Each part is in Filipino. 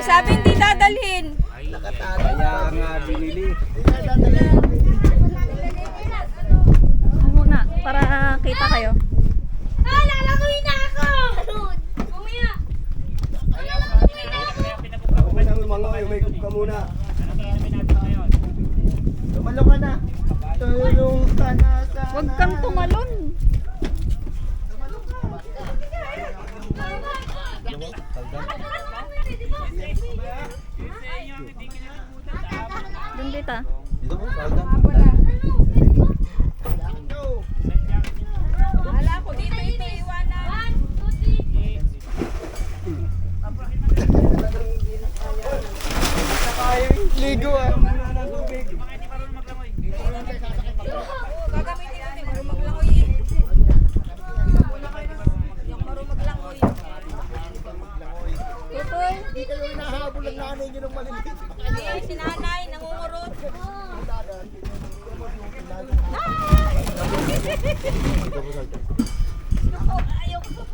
Sabi hindi dadalhin. Kaya nga binili. Muna, para kita kayo. Lalaguin na ako! Mamaya! Ako ba nang lumangoy? May ka muna. Tumalong ka na. Tulong ka na sana. Huwag kang tumalon. Doon dito. Dito mo, saldan. Wala ko dito ito iwanan. Ligo ah. Gagamitin natin, marunong maglangoy eh. Yung marunong maglangoy. Tutoy. Hindi kayo hinahabol ng nanay nyo ng maliliit. Hindi, si nanay, nangungurot.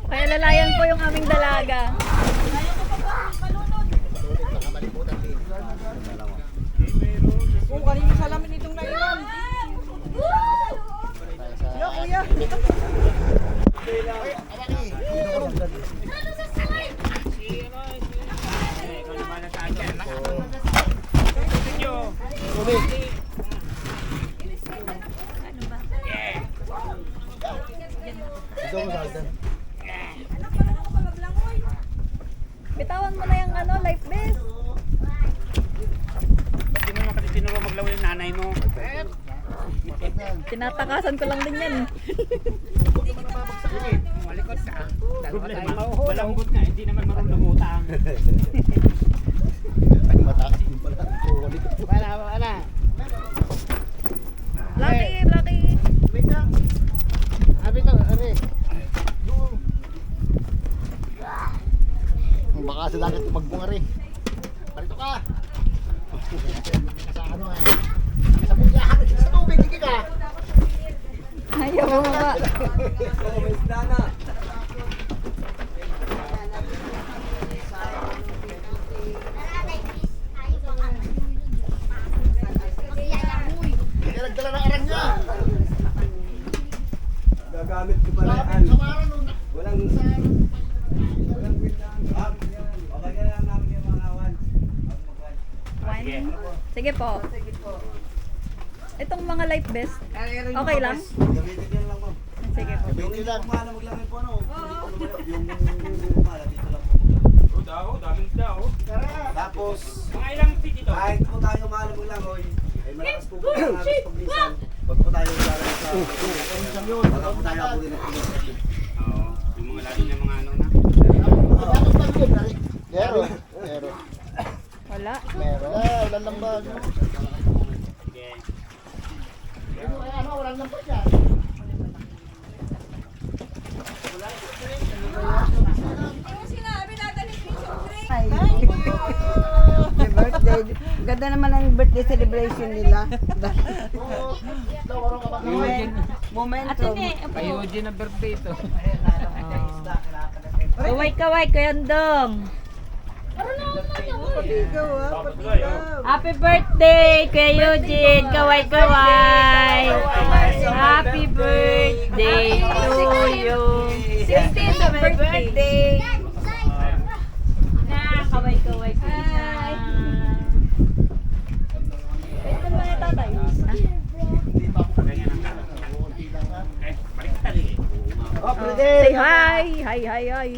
Kaya lalayan po yung aming dalaga. Kung kanino salamin itong naiwan. Yo, kuya. Dito mo, saldan. Bitawan mo na yung life vest. Hindi mo naman kasi sinuwa maglaw yung nanay mo. Tinatakasan ko lang din yan. Malikot ka. Problema, malambot nga, hindi naman marunong utang. Ay, mataas din pala. Wala. Lucky. Wait lang. Abi to, abi. Baka sa dagat magbungari. Parito ka. Sa ano eh. Sa punyahan, sa tubig, hindi ka. Ayaw mo ba? Oh, may isda na. Kaya nagdala ng arang niya. Gagamit ko pala yan. Samaran nun. Walang bintang. Okay ka lang namin yung mga awan. Sige po. Itong mga life vest, okay lang? Gamitin yan lang mo. Sige po. Yung ilang kumala maglamay po ano. Yung kumala dito lang po. Daming daw. Tapos, Mga ilang feet ito? kahit po tayo kumala maglangoy, ay malakas po po ang aras paglisan. Wag po tayo lalagay sa baka po tayo ako din ang pagkakas. Oo, yung mga lalo ng mga ano na. Pero. Wala. Meron. Walang lambag. Sige. Walang lambag yan. The birthday. Ganda naman ang birthday celebration nila. Momentum. Eugene na birthday ito. Kaway-kaway, Kuyandong. Ikaw ah, pati ikaw. Happy birthday, Kuya Eugene. Kaway-kaway. Happy birthday to you. 16th of my birthday. Na, kaway-kaway ko na. Wait ko naman yung tatay. Ganyan ang kala. Eh, balik ka rin. Oh, pwede. Say hi! Hi, hi, hi! Ay.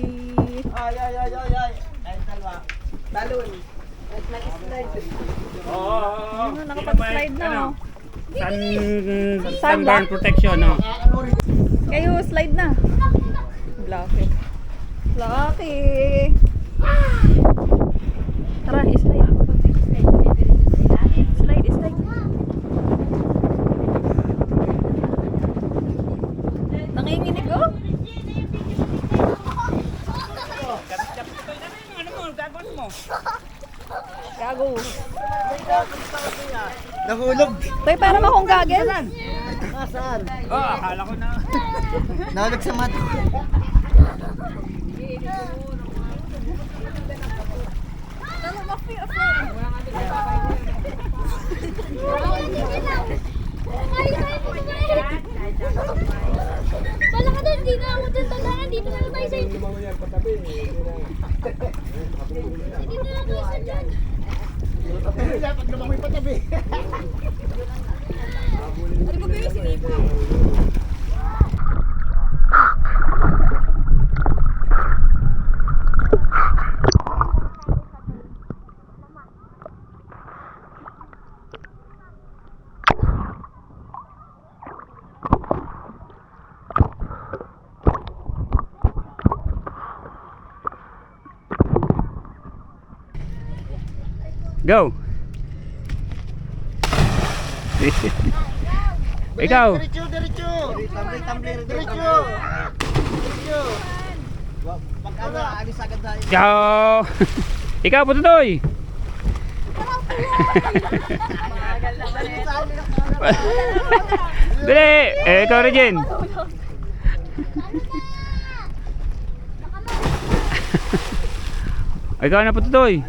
Ay, talwa. Talon. Nag-slide. Oo. Ano, nakapag-slide na, oh. Sunburn protection, no? Kayo, slide na. Lucky. Lucky. Tara, slide. Slide, slide. Nanginginig, oh. Ano mo, gagawin mo? Gago. Nahulog. Tay, parang akong gagel. Nasaan? Oh, akala ko na. Nahulog sa mata. Wala ka doon, di na ako doon tandaan. Dito na lang tayo sa inyo. Dito na lang tayo sa dyan. Dapat naman may patabi. Ano ko ba yung sinipa? Go! Ikaw! Diretso. Diretso. Pag ano, alis agad tayo. Ciao! Ikaw, Pututoy! Dali! Ikaw, Regine! Ikaw na, Pututoy!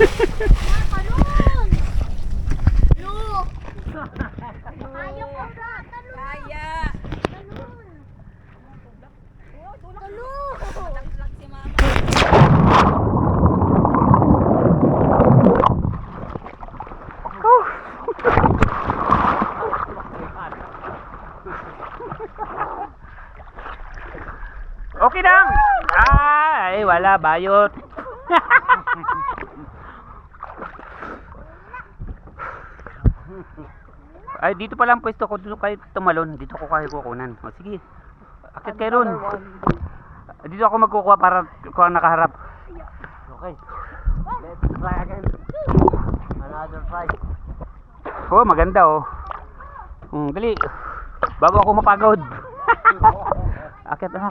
Talon! Look! Ayaw ko na! Talon! Kaya. Talon! Lang si mama. Okay lang! Ay, wala, bayot. Ay, dito pa lang pwesto ko. Dito kayo tumalon. Dito ko kayo kukunan. O, sige. Akit kayo ron. Dito ako magkukuha para kuha nakaharap. Okay. Let's try again. Another try. Oh, maganda oh. Dali. Bago ako mapagod. Akit na.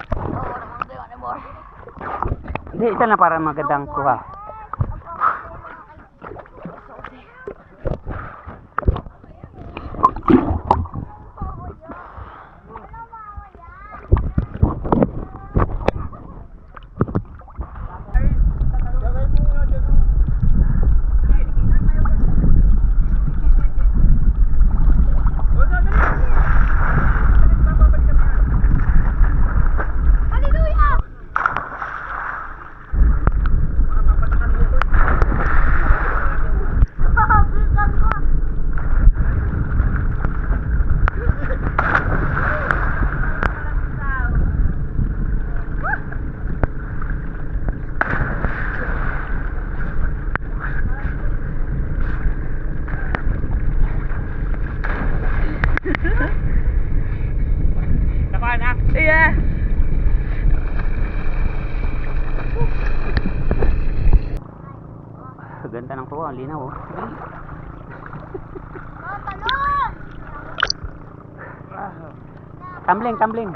Hindi, isa lang para magandang kuha. Hallelujah! Nakanak. Yeah. Ganda ng kuha, ang linaw oh. Talon! Tumbling, tumbling.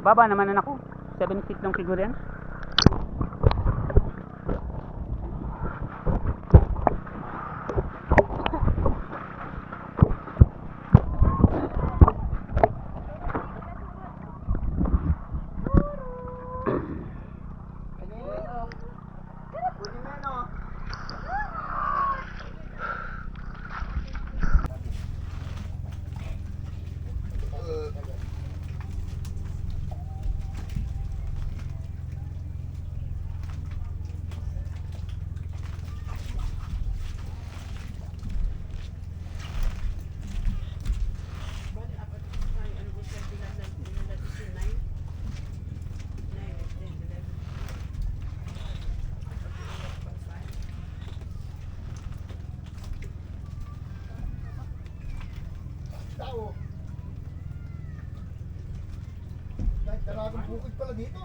Baba naman na ako. 7 feet lang siguro yan. Taradong bukid pala dito.